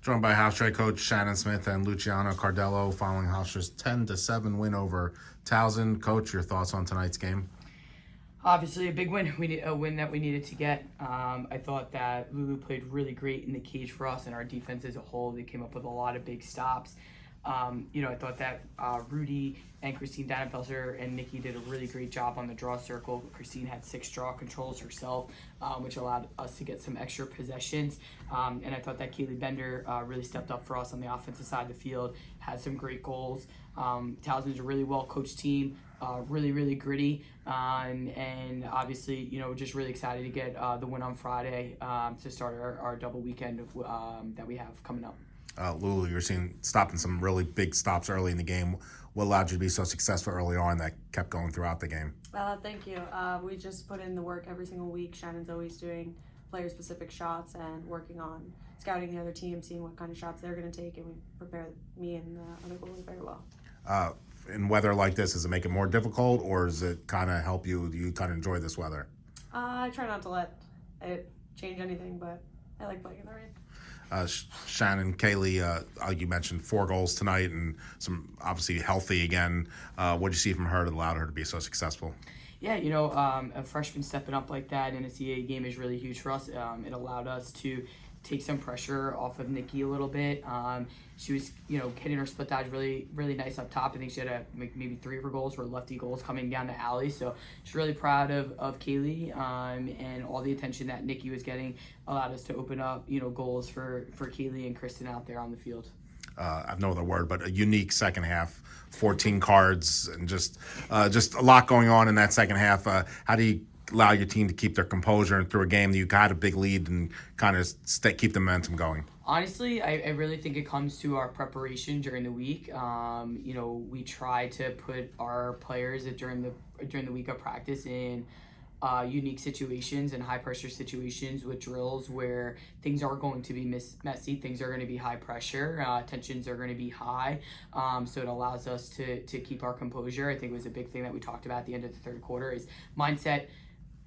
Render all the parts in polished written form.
Joined by Hofstra coach Shannon Smith and Luciano Cardello following Hofstra's 10-7 win over Towson. Coach, your thoughts on tonight's game? Obviously, a big win. A win that we needed to get. I thought that Lulu played really great in the cage for us and our defense as a whole. They came up with a lot of big stops. I thought that Rudy and Christine Dannenfelser and Nikki did a really great job on the draw circle. Christine had 6 draw controls herself, which allowed us to get some extra possessions. And I thought that Kaylee Bender really stepped up for us on the offensive side of the field, had some great goals. Towson's a really well-coached team, really gritty. And obviously, just really excited to get the win on Friday to start our double weekend that we have coming up. Lulu, you're stopping some really big stops early in the game. What allowed you to be so successful early on that kept going throughout the game? Thank you. We just put in the work every single week. Shannon's always doing player-specific shots and working on scouting the other team, seeing what kind of shots they're going to take, and we prepare me and the other goalies very well. In weather like this, does it make it more difficult, or does it kind of help you? Do you kind of enjoy this weather? I try not to let it change anything, but I like playing in the rain. Shannon, Kaylee, you mentioned 4 goals tonight and some obviously healthy again. What did you see from her that allowed her to be so successful? Yeah, a freshman stepping up like that in a CAA game is really huge for us. It allowed us to take some pressure off of Nikki a little bit. She was, hitting her split dodge really nice up top. I think she had maybe 3 of her goals were lefty goals coming down the alley. So she's really proud of Kaylee, and all the attention that Nikki was getting allowed us to open up, goals for Kaylee and Kristen out there on the field. I've no other word, but a unique second half, 14 cards, and just a lot going on in that second half. How do you allow your team to keep their composure and through a game that you got a big lead and kind of keep the momentum going? Honestly, I really think it comes to our preparation during the week. We try to put our players during the week of practice in unique situations and high pressure situations with drills where things are going to be messy, things are going to be high pressure, tensions are going to be high. So it allows us to keep our composure. I think it was a big thing that we talked about at the end of the third quarter is mindset.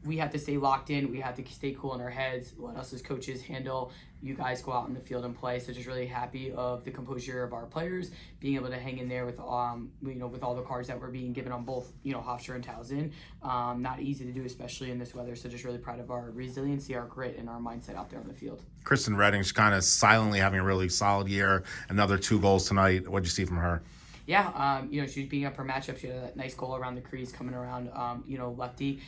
We have to stay locked in. We have to stay cool in our heads. Let us as coaches handle. You guys go out in the field and play. So just really happy of the composure of our players, being able to hang in there with with all the cards that were being given on both Hofstra and Towson. Not easy to do, especially in this weather. So just really proud of our resiliency, our grit, and our mindset out there on the field. Kristen Redding's kind of silently having a really solid year. Another 2 goals tonight. What did you see from her? Yeah, she was beating up her matchup. She had a nice goal around the crease coming around, lefty.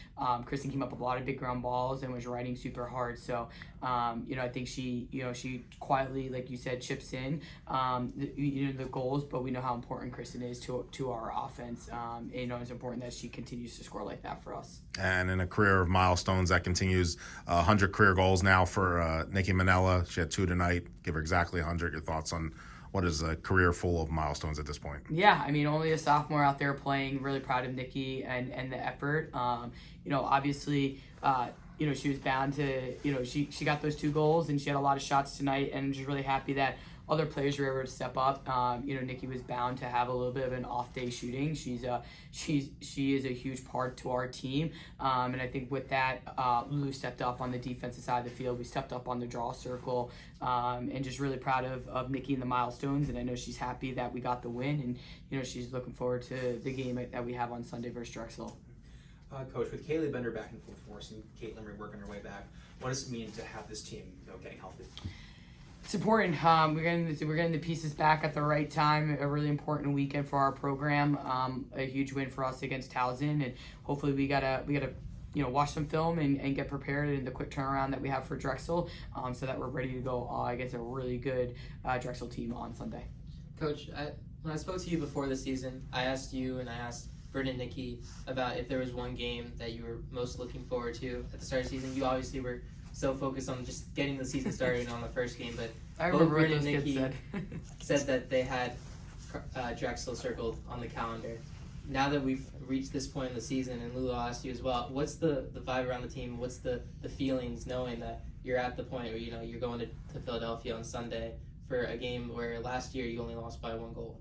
Kristen came up with a lot of big ground balls and was riding super hard. So, I think she quietly, like you said, chips in, the goals. But we know how important Kristen is to our offense. It's important that she continues to score like that for us. And in a career of milestones that continues, 100 career goals now for Nikki Manella. She had 2 tonight. Give her exactly 100. Your thoughts on what is a career full of milestones at this point? Yeah, only a sophomore out there playing. Really proud of Nikki and the effort. Obviously, she was bound to, she got those 2 goals and she had a lot of shots tonight, and I'm just really happy that other players were able to step up. Nikki was bound to have a little bit of an off day shooting. She is a huge part to our team, and I think with that, Lulu stepped up on the defensive side of the field. We stepped up on the draw circle, and just really proud of Nikki and the milestones. And I know she's happy that we got the win, and she's looking forward to the game that we have on Sunday versus Drexel. Coach, with Kaylee Bender back in full force and Caitlin working her way back, what does it mean to have this team getting healthy? It's important. We're getting the pieces back at the right time. A really important weekend for our program. A huge win for us against Towson, and hopefully we gotta watch some film and get prepared in the quick turnaround that we have for Drexel, so that we're ready to go against a really good Drexel team on Sunday. Coach, when I spoke to you before the season, I asked you and I asked Bert and Nikki about if there was one game that you were most looking forward to at the start of the season. You obviously were so focused on just getting the season started on the first game, but I remember both what Bert and those kids Nikki said. said that they had Drexel circled on the calendar. Now that we've reached this point in the season, and Lulu, I'll ask you as well, what's the vibe around the team? What's the feelings knowing that you're at the point where you're going to Philadelphia on Sunday for a game where last year you only lost by 1 goal?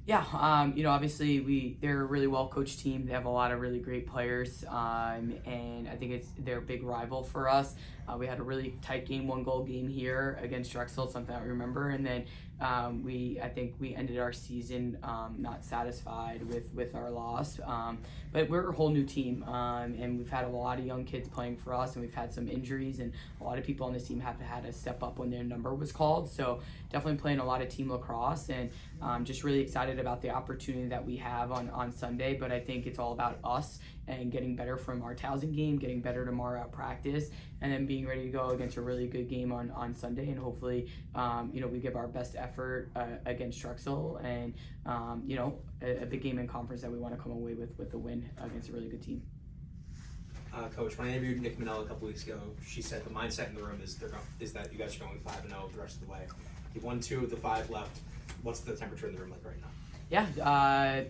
Yeah, obviously they're a really well coached team. They have a lot of really great players, and I think they're a big rival for us. We had a really tight game, 1-goal game here against Drexel, something that we remember, and then I think we ended our season not satisfied with our loss. But we're a whole new team, and we've had a lot of young kids playing for us, and we've had some injuries, and a lot of people on this team have had to step up when their number was called. So definitely playing a lot of team lacrosse, and just really excited about the opportunity that we have on Sunday. But I think it's all about us and getting better from our Towson game, getting better tomorrow at practice, and then being ready to go against a really good game on Sunday. And hopefully, we give our best effort against Drexel, and a big game in conference that we want to come away with a win against a really good team. Coach, when I interviewed Nick Manella a couple weeks ago, she said the mindset in the room is that you guys are going 5-0 the rest of the way. You've won 2 of the 5 left. What's the temperature in the room like right now? Yeah,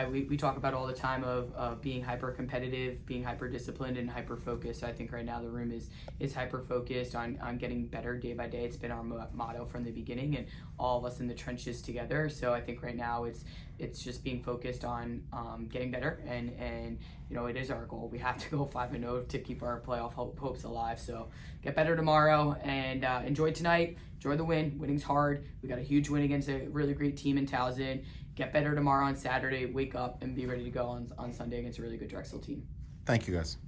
we talk about all the time of being hyper competitive, being hyper disciplined, and hyper focused. I think right now the room is hyper focused on getting better day by day. It's been our motto from the beginning, and all of us in the trenches together. So I think right now it's just being focused on getting better, and it is our goal. We have to go 5-0 to keep our playoff hopes alive. So get better tomorrow, and enjoy tonight. Enjoy the win. Winning's hard. We got a huge win against a really great team in Towson. Get better tomorrow on Saturday. Wake up and be ready to go on Sunday against a really good Drexel team. Thank you, guys.